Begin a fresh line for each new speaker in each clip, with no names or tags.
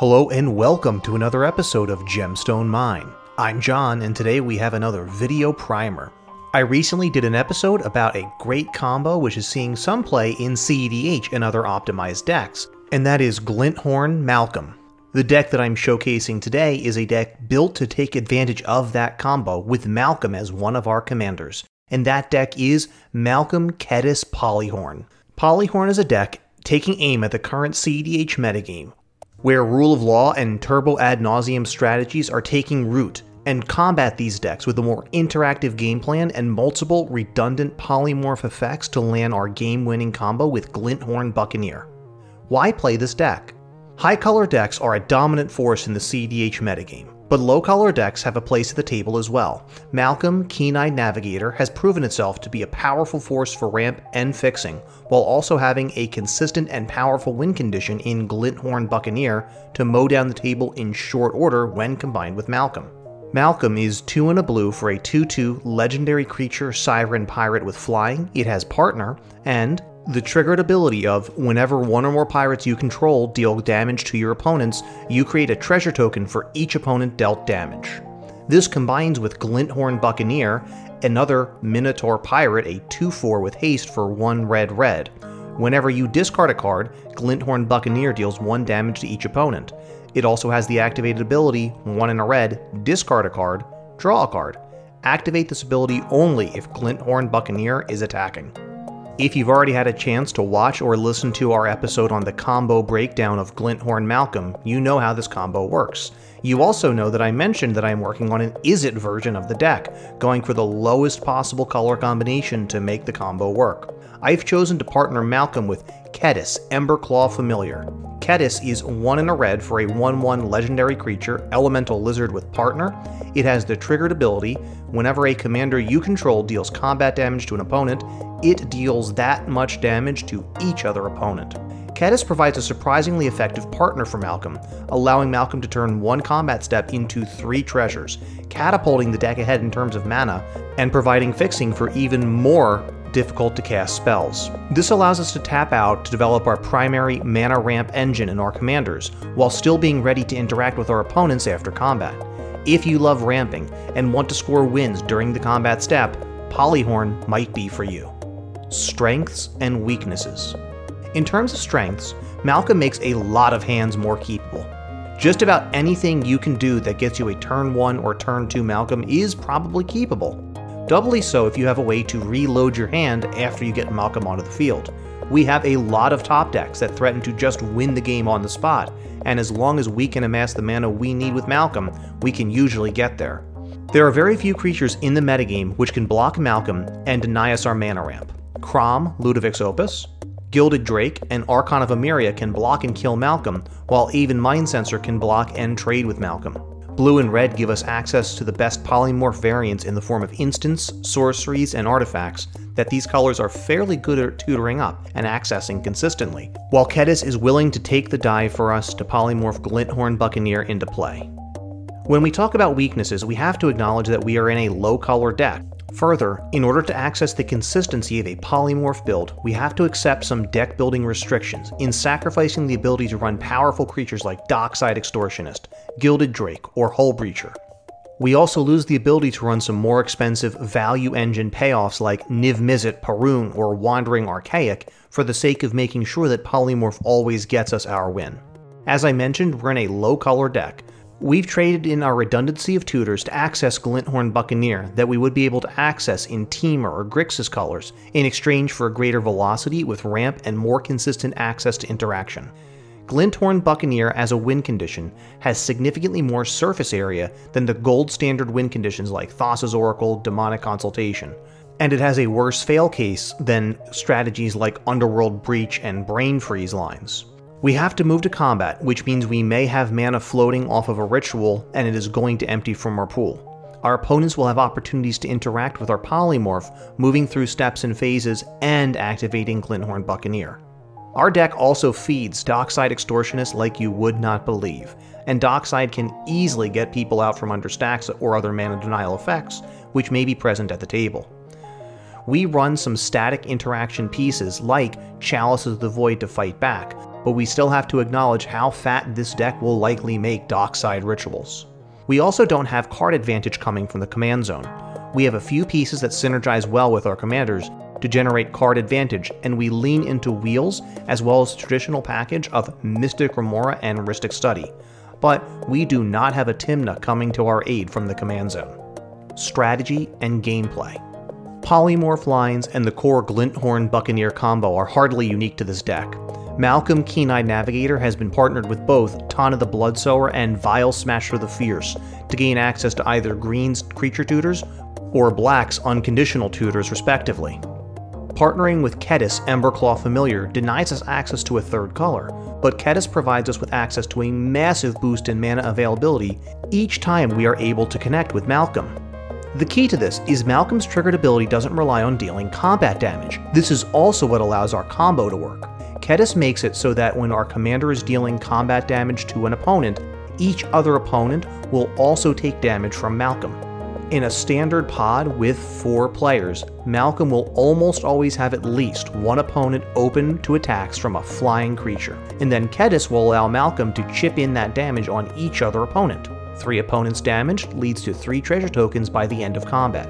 Hello and welcome to another episode of Gemstone Mine. I'm John and today we have another video primer. I recently did an episode about a great combo which is seeing some play in cEDH and other optimized decks, and that is Glinthorn Malcolm. The deck that I'm showcasing today is a deck built to take advantage of that combo with Malcolm as one of our commanders, and that deck is Malcolm Kediss Poyhorn. Poyhorn is a deck taking aim at the current cEDH metagame, where rule of law and turbo ad nauseam strategies are taking root, and combat these decks with a more interactive game plan and multiple redundant polymorph effects to land our game-winning combo with Glinthorn Buccaneer. Why play this deck? High color decks are a dominant force in the cEDH metagame, but low color decks have a place at the table as well. Malcolm, Keen-Eyed Navigator, has proven itself to be a powerful force for ramp and fixing, while also having a consistent and powerful win condition in Glinthorn Buccaneer to mow down the table in short order when combined with Malcolm. Malcolm is 2 and a blue for a 2/2 legendary creature Siren Pirate with flying. It has Partner, and the triggered ability of whenever one or more pirates you control deal damage to your opponents, you create a treasure token for each opponent dealt damage. This combines with Glinthorn Buccaneer, another Minotaur Pirate, a 2/4 with haste for 1 red. Whenever you discard a card, Glinthorn Buccaneer deals 1 damage to each opponent. It also has the activated ability, 1 and a red, discard a card, draw a card. Activate this ability only if Glinthorn Buccaneer is attacking. If you've already had a chance to watch or listen to our episode on the combo breakdown of Glinthorn Malcolm, you know how this combo works. You also know that I mentioned that I'm working on an Is-It version of the deck, going for the lowest possible color combination to make the combo work. I've chosen to partner Malcolm with Kediss, Emberclaw Familiar. Kediss is 1 and a red for a 1/1 legendary creature, Elemental Lizard with Partner. It has the triggered ability, whenever a commander you control deals combat damage to an opponent, it deals that much damage to each other opponent. Kediss provides a surprisingly effective partner for Malcolm, allowing Malcolm to turn 1 combat step into 3 treasures, catapulting the deck ahead in terms of mana, and providing fixing for even more difficult to cast spells. This allows us to tap out to develop our primary mana ramp engine in our commanders, while still being ready to interact with our opponents after combat. If you love ramping and want to score wins during the combat step, Poyhorn might be for you. Strengths and weaknesses. In terms of strengths, Malcolm makes a lot of hands more keepable. Just about anything you can do that gets you a turn 1 or turn 2 Malcolm is probably keepable. Doubly so if you have a way to reload your hand after you get Malcolm onto the field. We have a lot of top decks that threaten to just win the game on the spot, and as long as we can amass the mana we need with Malcolm, we can usually get there. There are very few creatures in the metagame which can block Malcolm and deny us our mana ramp. Crom, Ludovic's Opus, Gilded Drake, and Archon of Emeria can block and kill Malcolm, while even Mind Sensor can block and trade with Malcolm. Blue and red give us access to the best polymorph variants in the form of instants, sorceries, and artifacts that these colors are fairly good at tutoring up and accessing consistently, while Kediss is willing to take the dive for us to polymorph Glinthorn Buccaneer into play. When we talk about weaknesses, we have to acknowledge that we are in a low color deck. Further, in order to access the consistency of a polymorph build, we have to accept some deck building restrictions in sacrificing the ability to run powerful creatures like Dockside Extortionist, Gilded Drake, or Hull Breacher. We also lose the ability to run some more expensive value engine payoffs like Niv Mizzet, Parun, or Wandering Archaic for the sake of making sure that polymorph always gets us our win. As I mentioned, we're in a low color deck. We've traded in our redundancy of tutors to access Glinthorn Buccaneer that we would be able to access in Temur or Grixis colors in exchange for a greater velocity with ramp and more consistent access to interaction. Glinthorn Buccaneer as a win condition has significantly more surface area than the gold standard win conditions like Thassa's Oracle, Demonic Consultation, and it has a worse fail case than strategies like Underworld Breach and Brain Freeze lines. We have to move to combat, which means we may have mana floating off of a ritual and it is going to empty from our pool. Our opponents will have opportunities to interact with our polymorph, moving through steps and phases and activating Glinthorn Buccaneer. Our deck also feeds Dockside Extortionist like you would not believe, and Dockside can easily get people out from under stacks or other mana denial effects, which may be present at the table. We run some static interaction pieces like Chalice of the Void to fight back, but we still have to acknowledge how fat this deck will likely make Dockside Rituals. We also don't have card advantage coming from the command zone. We have a few pieces that synergize well with our commanders to generate card advantage, and we lean into Wheels as well as the traditional package of Mystic Remora and Rhystic Study, but we do not have a Tymna coming to our aid from the command zone. Strategy and gameplay. Polymorph lines and the core Glinthorn Buccaneer combo are hardly unique to this deck. Malcolm Keen-Eyed Navigator has been partnered with both Tana the Bloodsower and Vile Smasher the Fierce to gain access to either Green's creature tutors or Black's unconditional tutors respectively. Partnering with Kediss Emberclaw Familiar denies us access to a third color, but Kediss provides us with access to a massive boost in mana availability each time we are able to connect with Malcolm. The key to this is Malcolm's triggered ability doesn't rely on dealing combat damage. This is also what allows our combo to work. Kediss makes it so that when our commander is dealing combat damage to an opponent, each other opponent will also take damage from Malcolm. In a standard pod with 4 players, Malcolm will almost always have at least one opponent open to attacks from a flying creature, and then Kediss will allow Malcolm to chip in that damage on each other opponent. 3 opponents damaged leads to 3 treasure tokens by the end of combat.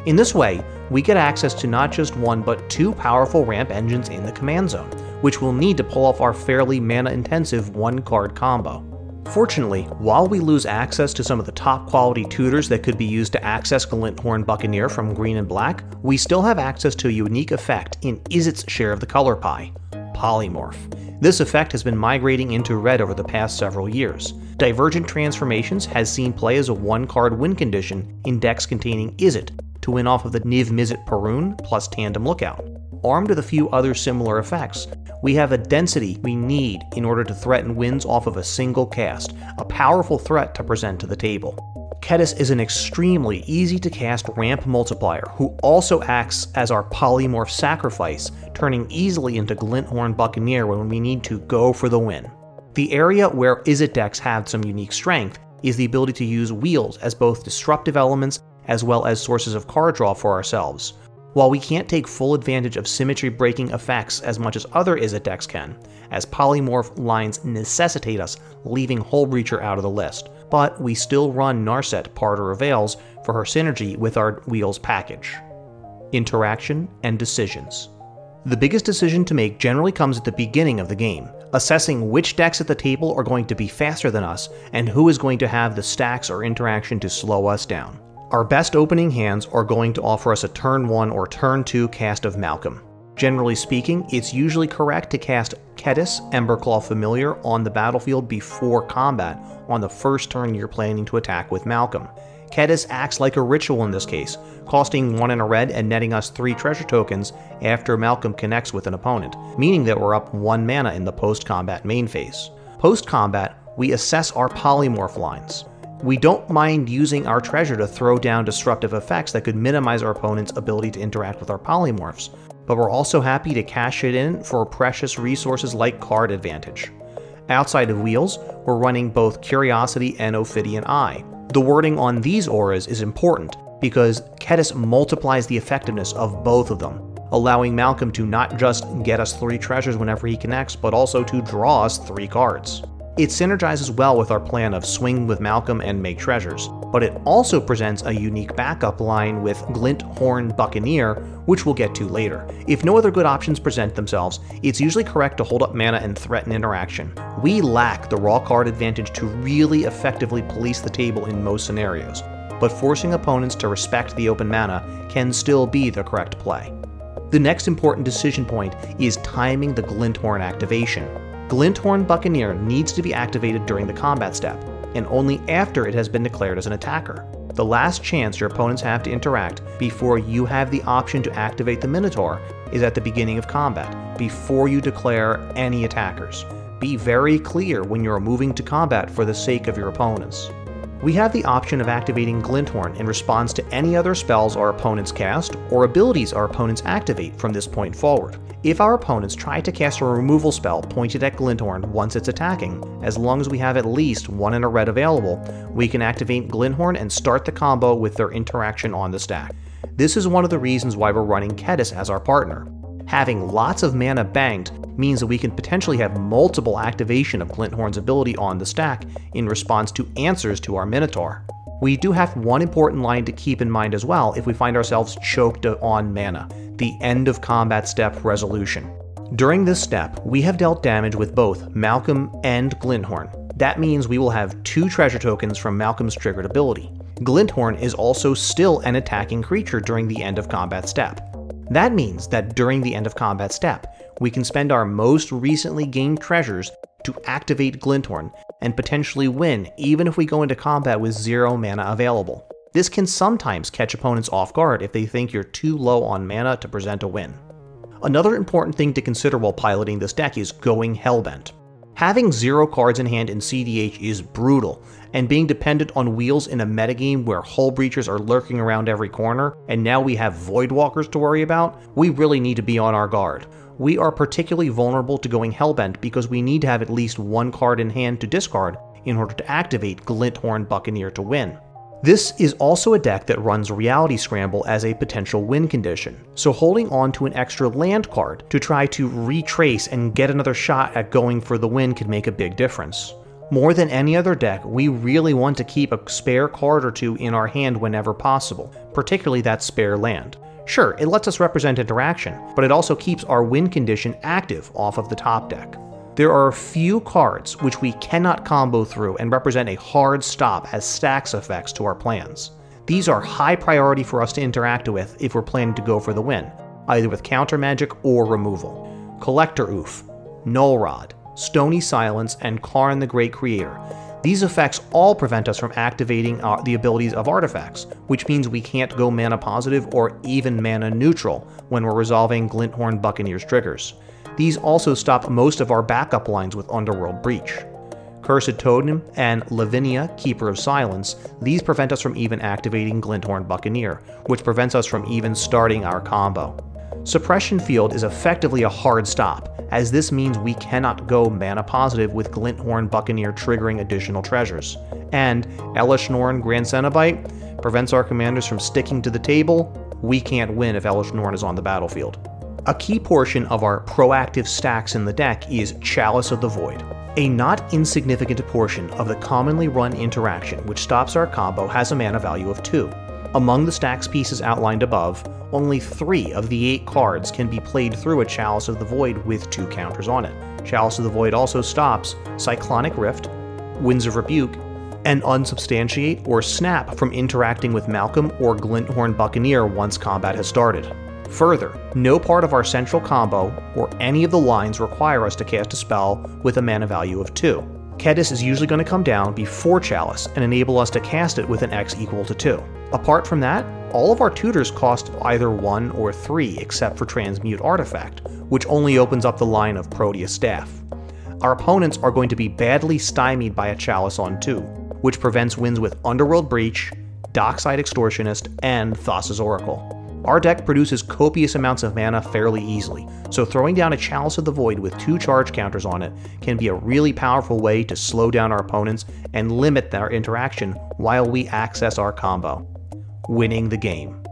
In this way, we get access to not just 1 but 2 powerful ramp engines in the command zone, which we'll need to pull off our fairly mana-intensive 1-card combo. Fortunately, while we lose access to some of the top quality tutors that could be used to access Glinthorn Buccaneer from Green and Black, we still have access to a unique effect in Izzet's share of the color pie: Polymorph. This effect has been migrating into red over the past several years. Divergent Transformations has seen play as a 1-card win condition in decks containing Izzet to win off of the Niv Mizzet Parun plus Tandem Lookout. Armed with a few other similar effects, we have a density we need in order to threaten wins off of a single cast, a powerful threat to present to the table. Kediss is an extremely easy to cast ramp multiplier who also acts as our polymorph sacrifice, turning easily into Glinthorn Buccaneer when we need to go for the win. The area where Izzet decks have some unique strength is the ability to use Wheels as both disruptive elements as well as sources of card draw for ourselves. While we can't take full advantage of symmetry-breaking effects as much as other Izzet decks can, as polymorph lines necessitate us leaving Hullbreacher out of the list, but we still run Narset Parter of Veils for her synergy with our Wheels package. Interaction and decisions. The biggest decision to make generally comes at the beginning of the game, assessing which decks at the table are going to be faster than us and who is going to have the stacks or interaction to slow us down. Our best opening hands are going to offer us a turn 1 or turn 2 cast of Malcolm. Generally speaking, it's usually correct to cast Kediss Emberclaw Familiar on the battlefield before combat on the first turn you're planning to attack with Malcolm. Kediss acts like a ritual in this case, costing 1 and a red and netting us 3 treasure tokens after Malcolm connects with an opponent, meaning that we're up 1 mana in the post-combat main phase. Post-combat, we assess our polymorph lines. We don't mind using our treasure to throw down disruptive effects that could minimize our opponent's ability to interact with our polymorphs, but we're also happy to cash it in for precious resources like card advantage. Outside of Wheels, we're running both Curiosity and Ophidian Eye. The wording on these auras is important because Kediss multiplies the effectiveness of both of them, allowing Malcolm to not just get us 3 treasures whenever he connects, but also to draw us 3 cards. It synergizes well with our plan of swing with Malcolm and make treasures, but it also presents a unique backup line with Glinthorn Buccaneer, which we'll get to later. If no other good options present themselves, it's usually correct to hold up mana and threaten interaction. We lack the raw card advantage to really effectively police the table in most scenarios, but forcing opponents to respect the open mana can still be the correct play. The next important decision point is timing the Glinthorn activation. Glinthorn Buccaneer needs to be activated during the combat step, and only after it has been declared as an attacker. The last chance your opponents have to interact before you have the option to activate the Minotaur is at the beginning of combat, before you declare any attackers. Be very clear when you are moving to combat for the sake of your opponents. We have the option of activating Glinthorn in response to any other spells our opponents cast or abilities our opponents activate from this point forward. If our opponents try to cast a removal spell pointed at Glinthorn once it's attacking, as long as we have at least 1 and a red available, we can activate Glinthorn and start the combo with their interaction on the stack. This is one of the reasons why we're running Kediss as our partner. Having lots of mana banked means that we can potentially have multiple activation of Glinthorn's ability on the stack in response to answers to our Minotaur. We do have one important line to keep in mind as well if we find ourselves choked on mana, the end of combat step resolution. During this step, we have dealt damage with both Malcolm and Glinthorn. That means we will have 2 treasure tokens from Malcolm's triggered ability. Glinthorn is also still an attacking creature during the end of combat step. That means that during the end of combat step, we can spend our most recently gained treasures to activate Glinthorn and potentially win even if we go into combat with 0 mana available. This can sometimes catch opponents off guard if they think you're too low on mana to present a win. Another important thing to consider while piloting this deck is going Hellbent. Having 0 cards in hand in cEDH is brutal, and being dependent on wheels in a metagame where Hull Breachers are lurking around every corner, and now we have Voidwalkers to worry about, we really need to be on our guard. We are particularly vulnerable to going Hellbent because we need to have at least 1 card in hand to discard in order to activate Glinthorn Buccaneer to win. This is also a deck that runs Reality Scramble as a potential win condition, so holding on to an extra land card to try to retrace and get another shot at going for the win could make a big difference. More than any other deck, we really want to keep a spare card or 2 in our hand whenever possible, particularly that spare land. Sure, it lets us represent interaction, but it also keeps our win condition active off of the top deck. There are a few cards which we cannot combo through and represent a hard stop as stacks effects to our plans. These are high priority for us to interact with if we're planning to go for the win, either with counter magic or removal. Collector Oof, Null Rod, Stony Silence, and Karn the Great Creator. These effects all prevent us from activating the abilities of artifacts, which means we can't go mana positive or even mana neutral when we're resolving Glinthorn Buccaneer's triggers. These also stop most of our backup lines with Underworld Breach. Cursed Totem and Lavinia, Keeper of Silence, these prevent us from even activating Glinthorn Buccaneer, which prevents us from even starting our combo. Suppression Field is effectively a hard stop, as this means we cannot go mana positive with Glinthorn Buccaneer triggering additional treasures. And Elesh Norn Grand Cenobite prevents our commanders from sticking to the table. We can't win if Elesh Norn is on the battlefield. A key portion of our proactive stacks in the deck is Chalice of the Void. A not insignificant portion of the commonly run interaction which stops our combo has a mana value of 2. Among the stacks pieces outlined above, only 3 of the 8 cards can be played through a Chalice of the Void with 2 counters on it. Chalice of the Void also stops Cyclonic Rift, Winds of Rebuke, and Unsubstantiate or Snap from interacting with Malcolm or Glinthorn Buccaneer once combat has started. Further, no part of our central combo or any of the lines require us to cast a spell with a mana value of 2. Kediss is usually going to come down before Chalice and enable us to cast it with an X equal to 2. Apart from that, all of our tutors cost either 1 or 3 except for Transmute Artifact, which only opens up the line of Proteus Staff. Our opponents are going to be badly stymied by a Chalice on 2, which prevents wins with Underworld Breach, Dockside Extortionist, and Thassa's Oracle. Our deck produces copious amounts of mana fairly easily, so throwing down a Chalice of the Void with 2 charge counters on it can be a really powerful way to slow down our opponents and limit their interaction while we access our combo. Winning the game.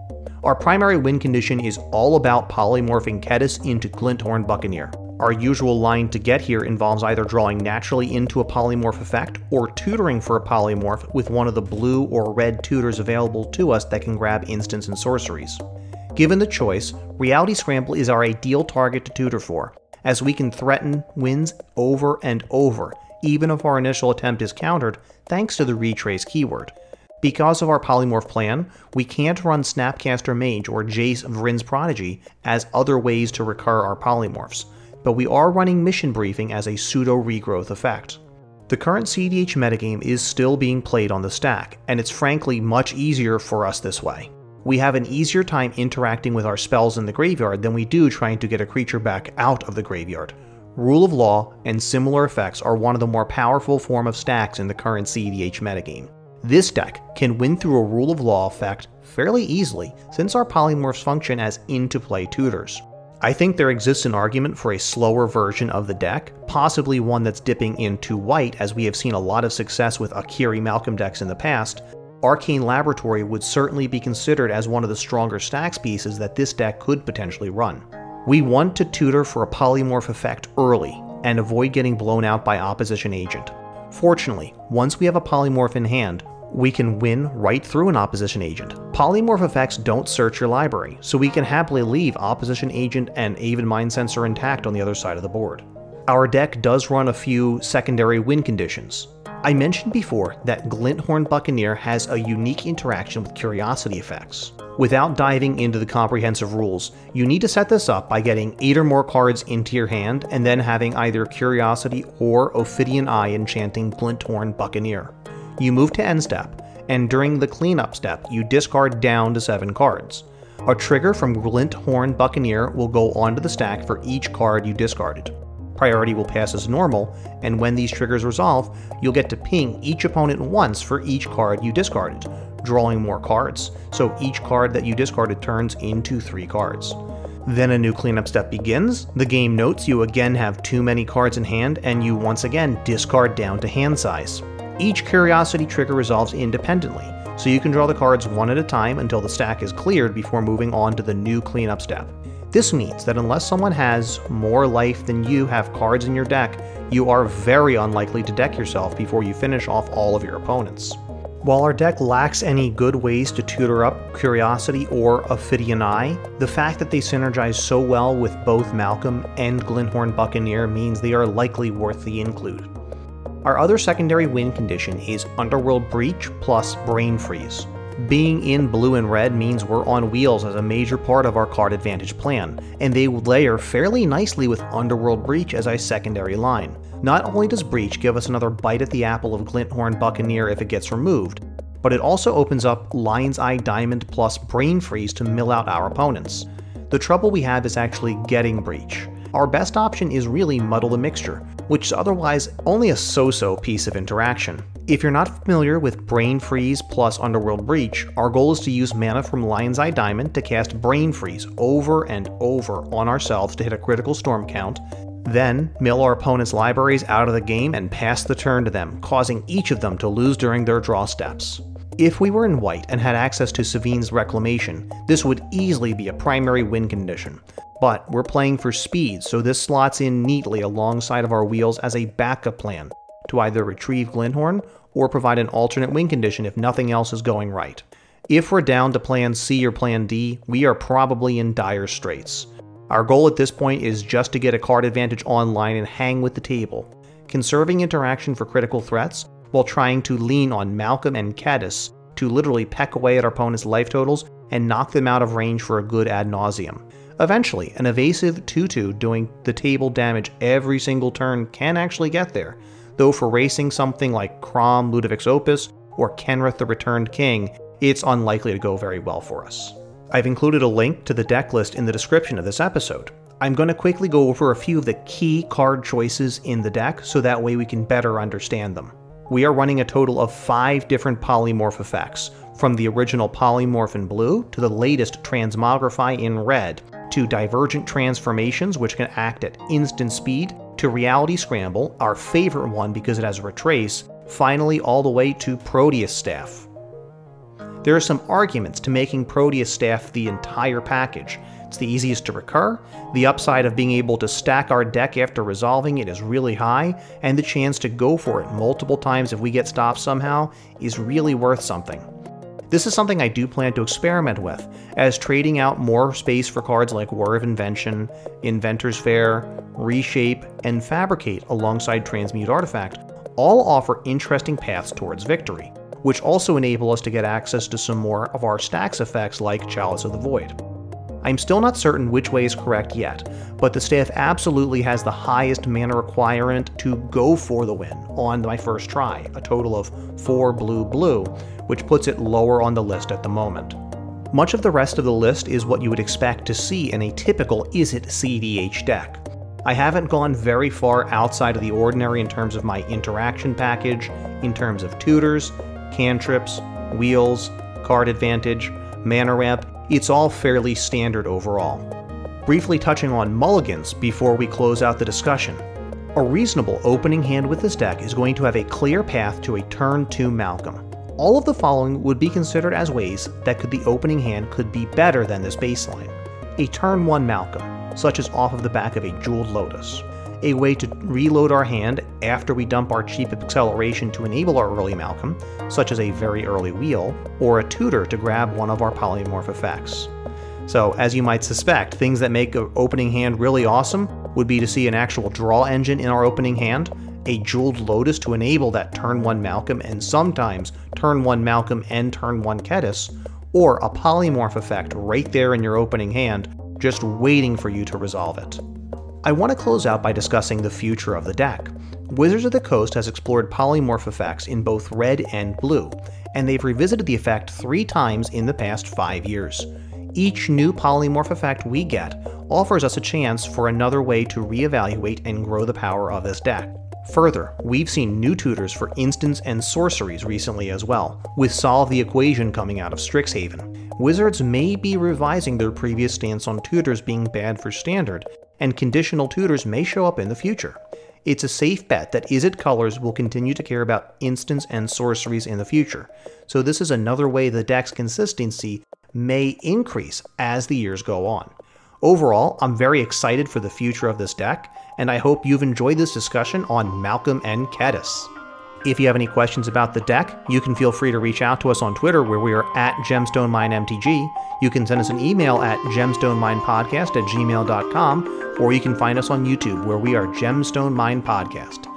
Our primary win condition is all about polymorphing Kediss into Glinthorn Buccaneer. Our usual line to get here involves either drawing naturally into a polymorph effect or tutoring for a polymorph with one of the blue or red tutors available to us that can grab instants and sorceries. Given the choice, Reality Scramble is our ideal target to tutor for, as we can threaten wins over and over, even if our initial attempt is countered thanks to the retrace keyword. Because of our polymorph plan, we can't run Snapcaster Mage or Jace of Vryn's Prodigy as other ways to recur our polymorphs, but we are running Mission Briefing as a pseudo-regrowth effect. The current cEDH metagame is still being played on the stack, and it's frankly much easier for us this way. We have an easier time interacting with our spells in the graveyard than we do trying to get a creature back out of the graveyard. Rule of Law and similar effects are one of the more powerful form of stacks in the current cEDH metagame. This deck can win through a Rule of Law effect fairly easily since our polymorphs function as into-play tutors. I think there exists an argument for a slower version of the deck, possibly one that's dipping into white as we have seen a lot of success with Akiri Malcolm decks in the past. Arcane Laboratory would certainly be considered as one of the stronger stacks pieces that this deck could potentially run. We want to tutor for a polymorph effect early and avoid getting blown out by opposition agent. Fortunately, once we have a polymorph in hand, we can win right through an opposition agent. Polymorph effects don't search your library, so we can happily leave opposition agent and Avid Mind Sensor intact on the other side of the board. Our deck does run a few secondary win conditions. I mentioned before that Glinthorn Buccaneer has a unique interaction with curiosity effects. Without diving into the comprehensive rules, you need to set this up by getting 8 or more cards into your hand and then having either Curiosity or Ophidian Eye enchanting Glinthorn Buccaneer. You move to end step, and during the cleanup step, you discard down to 7 cards. A trigger from Glinthorn Buccaneer will go onto the stack for each card you discarded. Priority will pass as normal, and when these triggers resolve, you'll get to ping each opponent once for each card you discarded, drawing more cards, so each card that you discarded turns into 3 cards. Then a new cleanup step begins, the game notes you again have too many cards in hand, and you once again discard down to hand size. Each Curiosity trigger resolves independently, so you can draw the cards one at a time until the stack is cleared before moving on to the new cleanup step. This means that unless someone has more life than you have cards in your deck, you are very unlikely to deck yourself before you finish off all of your opponents. While our deck lacks any good ways to tutor up Curiosity or Ophidian Eye, the fact that they synergize so well with both Malcolm and Glinthorn Buccaneer means they are likely worth the include. Our other secondary win condition is Underworld Breach plus Brain Freeze. Being in blue and red means we're on wheels as a major part of our card advantage plan, and they layer fairly nicely with Underworld Breach as a secondary line. Not only does Breach give us another bite at the apple of Glinthorn Buccaneer if it gets removed, but it also opens up Lion's Eye Diamond plus Brain Freeze to mill out our opponents. The trouble we have is actually getting Breach. Our best option is really Muddle the Mixture, which is otherwise only a so-so piece of interaction. If you're not familiar with Brain Freeze plus Underworld Breach, our goal is to use mana from Lion's Eye Diamond to cast Brain Freeze over and over on ourselves to hit a critical storm count, then mill our opponent's libraries out of the game and pass the turn to them, causing each of them to lose during their draw steps. If we were in white and had access to Savine's Reclamation, this would easily be a primary win condition. But we're playing for speed, so this slots in neatly alongside of our wheels as a backup plan to either retrieve Glinthorn or provide an alternate win condition if nothing else is going right. If we're down to plan C or plan D, we are probably in dire straits. Our goal at this point is just to get a card advantage online and hang with the table, conserving interaction for critical threats while trying to lean on Malcolm and Kediss to literally peck away at our opponent's life totals and knock them out of range for a good ad nauseum. Eventually, an evasive 2/2 doing the table damage every single turn can actually get there, though for racing something like Crom, Ludovic's Opus, or Kenrith the Returned King, it's unlikely to go very well for us. I've included a link to the deck list in the description of this episode. I'm going to quickly go over a few of the key card choices in the deck so that way we can better understand them. We are running a total of 5 different polymorph effects, from the original Polymorph in blue to the latest Transmogrify in red, to Divergent Transformations which can act at instant speed, to Reality Scramble, our favorite one because it has a retrace, finally all the way to Proteus Staff. There are some arguments to making Proteus Staff the entire package. It's the easiest to recur, the upside of being able to stack our deck after resolving it is really high, and the chance to go for it multiple times if we get stopped somehow is really worth something. This is something I do plan to experiment with, as trading out more space for cards like War of Invention, Inventor's Fair, Reshape, and Fabricate alongside Transmute Artifact all offer interesting paths towards victory, which also enable us to get access to some more of our stacks effects like Chalice of the Void. I'm still not certain which way is correct yet, but the staff absolutely has the highest mana requirement to go for the win on my first try, a total of 4 blue-blue, which puts it lower on the list at the moment. Much of the rest of the list is what you would expect to see in a typical Izzet cEDH deck. I haven't gone very far outside of the ordinary in terms of my interaction package, in terms of tutors, cantrips, wheels, card advantage, mana ramp. It's all fairly standard overall. Briefly touching on mulligans before we close out the discussion. A reasonable opening hand with this deck is going to have a clear path to a turn 2 Malcolm. All of the following would be considered as ways that the opening hand could be better than this baseline. A turn 1 Malcolm. such as off of the back of a Jeweled Lotus. A way to reload our hand after we dump our cheap acceleration to enable our early Malcolm, such as a very early wheel, or a tutor to grab one of our polymorph effects. So, as you might suspect, things that make an opening hand really awesome would be to see an actual draw engine in our opening hand, a Jeweled Lotus to enable that turn 1 Malcolm and sometimes turn 1 Malcolm and turn 1 Kediss, or a polymorph effect right there in your opening hand, just waiting for you to resolve it. I want to close out by discussing the future of the deck. Wizards of the Coast has explored polymorph effects in both red and blue, and they've revisited the effect 3 times in the past 5 years. Each new polymorph effect we get offers us a chance for another way to reevaluate and grow the power of this deck. Further, we've seen new tutors for instants and sorceries recently as well, with Solve the Equation coming out of Strixhaven. Wizards may be revising their previous stance on tutors being bad for Standard, and conditional tutors may show up in the future. It's a safe bet that Izzet Colors will continue to care about instants and sorceries in the future, so this is another way the deck's consistency may increase as the years go on. Overall, I'm very excited for the future of this deck, and I hope you've enjoyed this discussion on Malcolm and Kediss. If you have any questions about the deck, you can feel free to reach out to us on Twitter, where we are at GemstoneMineMTG. You can send us an email at gemstoneminepodcast@gmail.com, or you can find us on YouTube, where we are Gemstone Mine Podcast.